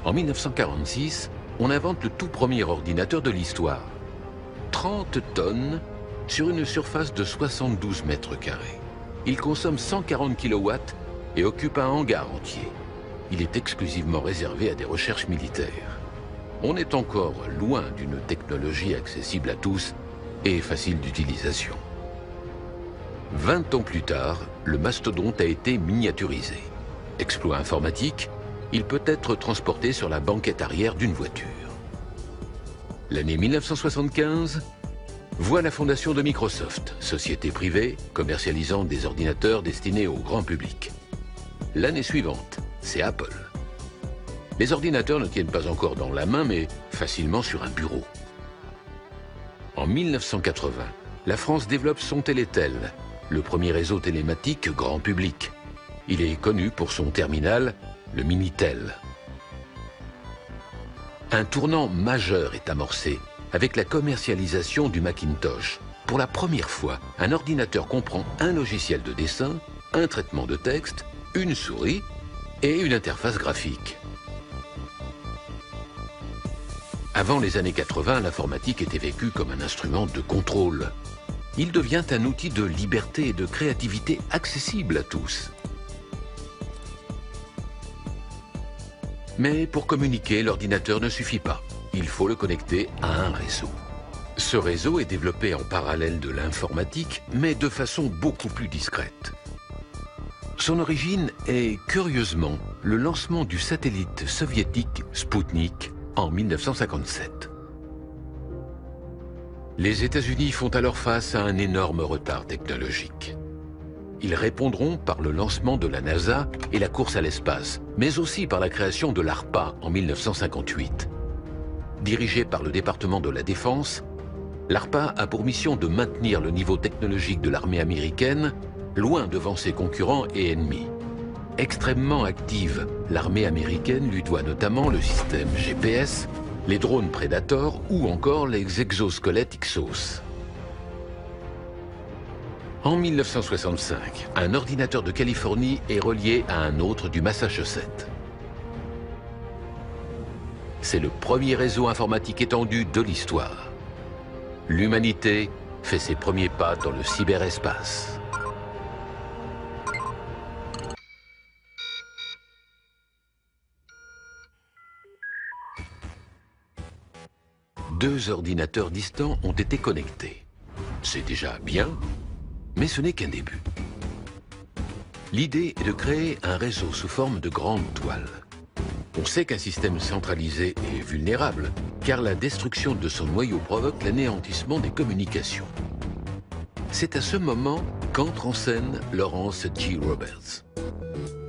En 1946, on invente le tout premier ordinateur de l'histoire. 30 tonnes sur une surface de 72 mètres carrés. Il consomme 140 kW et occupe un hangar entier. Il est exclusivement réservé à des recherches militaires. On est encore loin d'une technologie accessible à tous et facile d'utilisation. 20 ans plus tard, le mastodonte a été miniaturisé. Exploit informatique, il peut être transporté sur la banquette arrière d'une voiture. L'année 1975 voit la fondation de Microsoft, société privée commercialisant des ordinateurs destinés au grand public. L'année suivante, c'est Apple. Les ordinateurs ne tiennent pas encore dans la main, mais facilement sur un bureau. En 1980, la France développe son Télétel, le premier réseau télématique grand public. Il est connu pour son terminal, le Minitel. Un tournant majeur est amorcé avec la commercialisation du Macintosh. Pour la première fois, un ordinateur comprend un logiciel de dessin, un traitement de texte, une souris et une interface graphique. Avant les années 80, l'informatique était vécue comme un instrument de contrôle. Il devient un outil de liberté et de créativité accessible à tous. Mais pour communiquer, l'ordinateur ne suffit pas. Il faut le connecter à un réseau. Ce réseau est développé en parallèle de l'informatique, mais de façon beaucoup plus discrète. Son origine est, curieusement, le lancement du satellite soviétique Spoutnik en 1957. Les États-Unis font alors face à un énorme retard technologique. Ils répondront par le lancement de la NASA et la course à l'espace, mais aussi par la création de l'ARPA en 1958. Dirigée par le département de la Défense, l'ARPA a pour mission de maintenir le niveau technologique de l'armée américaine loin devant ses concurrents et ennemis. Extrêmement active, l'armée américaine lui doit notamment le système GPS, les drones Predator ou encore les exosquelettes Hyksos. En 1965, un ordinateur de Californie est relié à un autre du Massachusetts. C'est le premier réseau informatique étendu de l'histoire. L'humanité fait ses premiers pas dans le cyberespace. Deux ordinateurs distants ont été connectés. C'est déjà bien, mais ce n'est qu'un début. L'idée est de créer un réseau sous forme de grande toile. On sait qu'un système centralisé est vulnérable, car la destruction de son noyau provoque l'anéantissement des communications. C'est à ce moment qu'entre en scène Lawrence G. Roberts.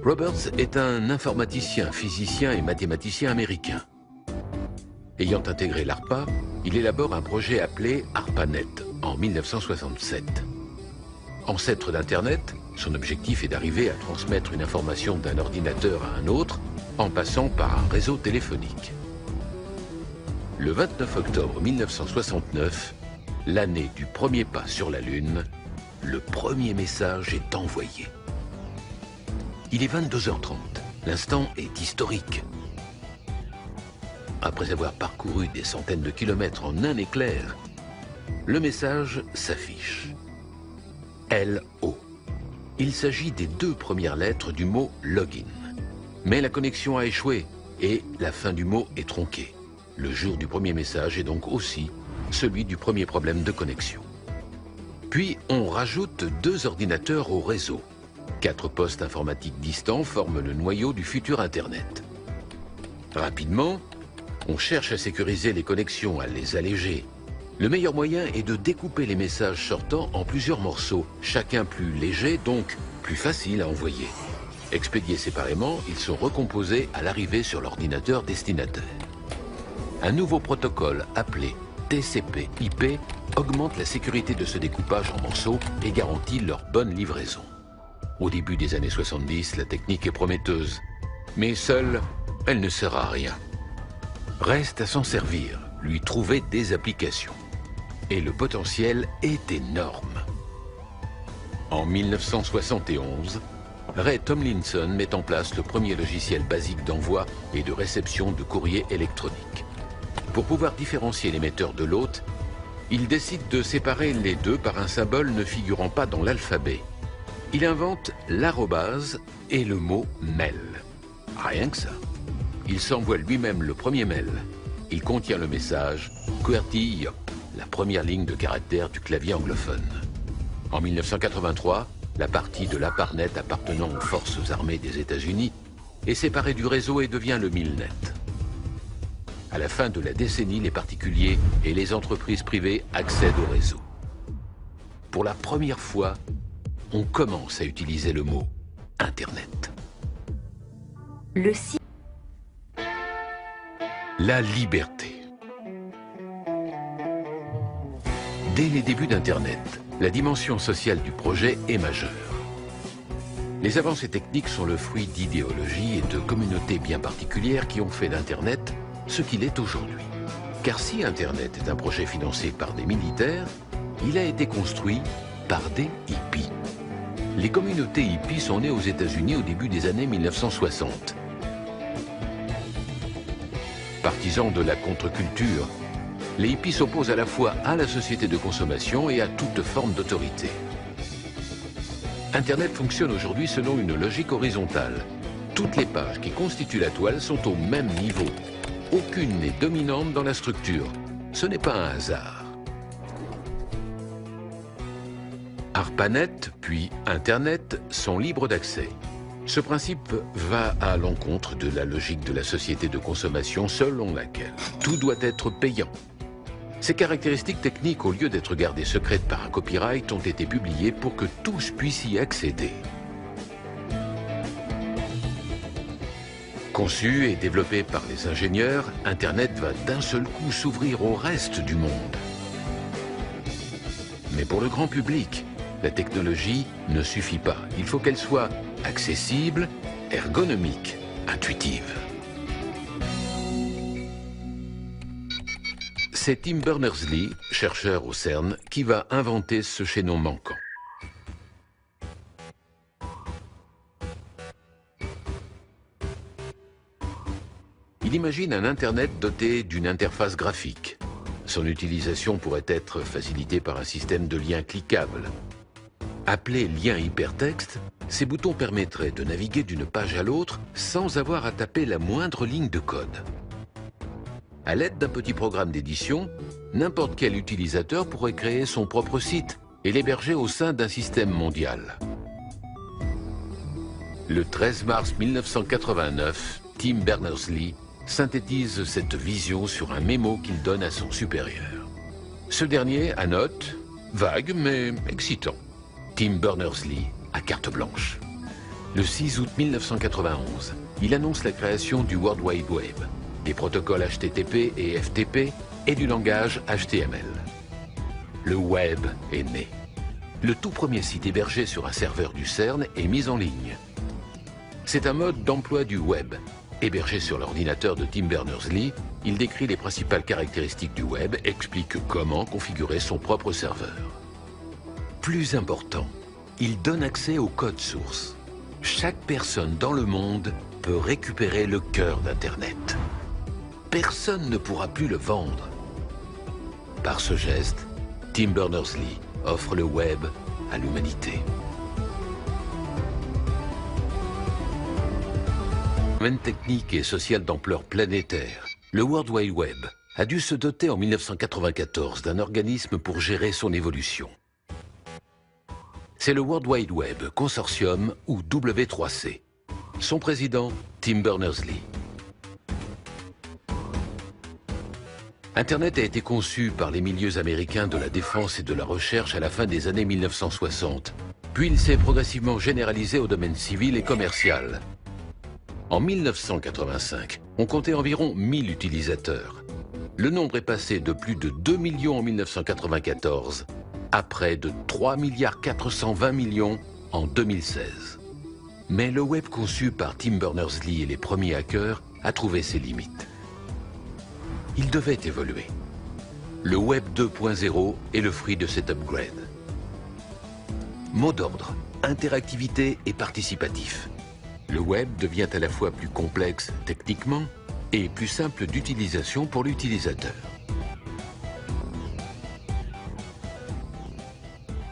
Roberts est un informaticien, physicien et mathématicien américain. Ayant intégré l'ARPA, il élabore un projet appelé ARPANET en 1967. Ancêtre d'Internet, son objectif est d'arriver à transmettre une information d'un ordinateur à un autre en passant par un réseau téléphonique. Le 29 octobre 1969, l'année du premier pas sur la Lune, le premier message est envoyé. Il est 22h30. L'instant est historique. Après avoir parcouru des centaines de kilomètres en un éclair, le message s'affiche. LO. Il s'agit des deux premières lettres du mot login. Mais la connexion a échoué et la fin du mot est tronquée. Le jour du premier message est donc aussi celui du premier problème de connexion. Puis on rajoute deux ordinateurs au réseau. 4 postes informatiques distants forment le noyau du futur Internet. Rapidement, on cherche à sécuriser les connexions, à les alléger. Le meilleur moyen est de découper les messages sortants en plusieurs morceaux, chacun plus léger, donc plus facile à envoyer. Expédiés séparément, ils sont recomposés à l'arrivée sur l'ordinateur destinataire. Un nouveau protocole appelé TCP/IP augmente la sécurité de ce découpage en morceaux et garantit leur bonne livraison. Au début des années 70, la technique est prometteuse, mais seule, elle ne sert à rien. Reste à s'en servir, lui trouver des applications. Et le potentiel est énorme. En 1971, Ray Tomlinson met en place le premier logiciel basique d'envoi et de réception de courrier électronique. Pour pouvoir différencier l'émetteur de l'hôte, il décide de séparer les deux par un symbole ne figurant pas dans l'alphabet. Il invente l'arrobase et le mot mail. Rien que ça. Il s'envoie lui-même le premier mail. Il contient le message QWERTY YOP, la première ligne de caractères du clavier anglophone. En 1983, la partie de l'APARNet appartenant aux forces armées des États-Unis est séparée du réseau et devient le MILNET. À la fin de la décennie, les particuliers et les entreprises privées accèdent au réseau. Pour la première fois, on commence à utiliser le mot Internet. Le site. La liberté. Dès les débuts d'Internet, la dimension sociale du projet est majeure. Les avancées techniques sont le fruit d'idéologies et de communautés bien particulières qui ont fait d'Internet ce qu'il est aujourd'hui. Car si Internet est un projet financé par des militaires, il a été construit par des hippies. Les communautés hippies sont nées aux États-Unis au début des années 1960. Partisans de la contre-culture, les hippies s'opposent à la fois à la société de consommation et à toute forme d'autorité. Internet fonctionne aujourd'hui selon une logique horizontale. Toutes les pages qui constituent la toile sont au même niveau. Aucune n'est dominante dans la structure. Ce n'est pas un hasard. ARPANET, puis Internet, sont libres d'accès. Ce principe va à l'encontre de la logique de la société de consommation selon laquelle tout doit être payant. Ces caractéristiques techniques, au lieu d'être gardées secrètes par un copyright, ont été publiées pour que tous puissent y accéder. Conçu et développé par les ingénieurs, Internet va d'un seul coup s'ouvrir au reste du monde. Mais pour le grand public, la technologie ne suffit pas. Il faut qu'elle soit accessible, ergonomique, intuitive. C'est Tim Berners-Lee, chercheur au CERN, qui va inventer ce chaînon manquant. Il imagine un Internet doté d'une interface graphique. Son utilisation pourrait être facilitée par un système de liens cliquables. Appelés liens hypertextes, ces boutons permettraient de naviguer d'une page à l'autre sans avoir à taper la moindre ligne de code. À l'aide d'un petit programme d'édition, n'importe quel utilisateur pourrait créer son propre site et l'héberger au sein d'un système mondial. Le 13 mars 1989, Tim Berners-Lee synthétise cette vision sur un mémo qu'il donne à son supérieur. Ce dernier annote, vague mais excitant, Tim Berners-Lee à carte blanche. Le 6 août 1991, il annonce la création du World Wide Web, des protocoles HTTP et FTP et du langage HTML. Le web est né. Le tout premier site hébergé sur un serveur du CERN est mis en ligne. C'est un mode d'emploi du web. Hébergé sur l'ordinateur de Tim Berners-Lee, il décrit les principales caractéristiques du web, explique comment configurer son propre serveur. Plus important, il donne accès au code source. Chaque personne dans le monde peut récupérer le cœur d'Internet. Personne ne pourra plus le vendre. Par ce geste, Tim Berners-Lee offre le web à l'humanité. Domaine technique et social d'ampleur planétaire, le World Wide Web a dû se doter en 1994 d'un organisme pour gérer son évolution. C'est le World Wide Web Consortium, ou W3C. Son président, Tim Berners-Lee. Internet a été conçu par les milieux américains de la défense et de la recherche à la fin des années 1960. Puis il s'est progressivement généralisé au domaine civil et commercial. En 1985, on comptait environ 1000 utilisateurs. Le nombre est passé de plus de 2 millions en 1994 à près de 3,420 milliards en 2016. Mais le web conçu par Tim Berners-Lee et les premiers hackers a trouvé ses limites. Il devait évoluer. Le web 2.0 est le fruit de cet upgrade. Mot d'ordre, interactivité et participatif. Le web devient à la fois plus complexe techniquement et plus simple d'utilisation pour l'utilisateur.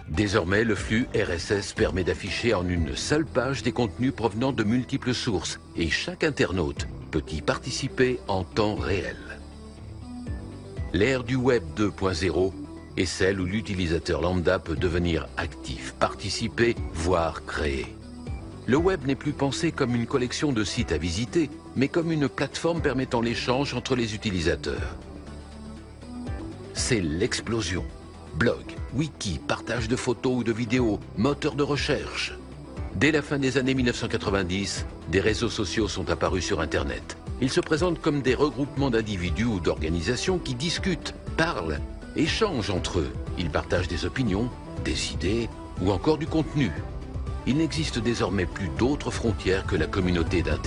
Désormais, le flux RSS permet d'afficher en une seule page des contenus provenant de multiples sources et chaque internaute peut y participer en temps réel. L'ère du Web 2.0 est celle où l'utilisateur lambda peut devenir actif, participer, voire créer. Le web n'est plus pensé comme une collection de sites à visiter, mais comme une plateforme permettant l'échange entre les utilisateurs. C'est l'explosion. Blog, wiki, partage de photos ou de vidéos, moteur de recherche. Dès la fin des années 1990, des réseaux sociaux sont apparus sur Internet. Ils se présentent comme des regroupements d'individus ou d'organisations qui discutent, parlent, échangent entre eux. Ils partagent des opinions, des idées ou encore du contenu. Il n'existe désormais plus d'autres frontières que la communauté d'Internet.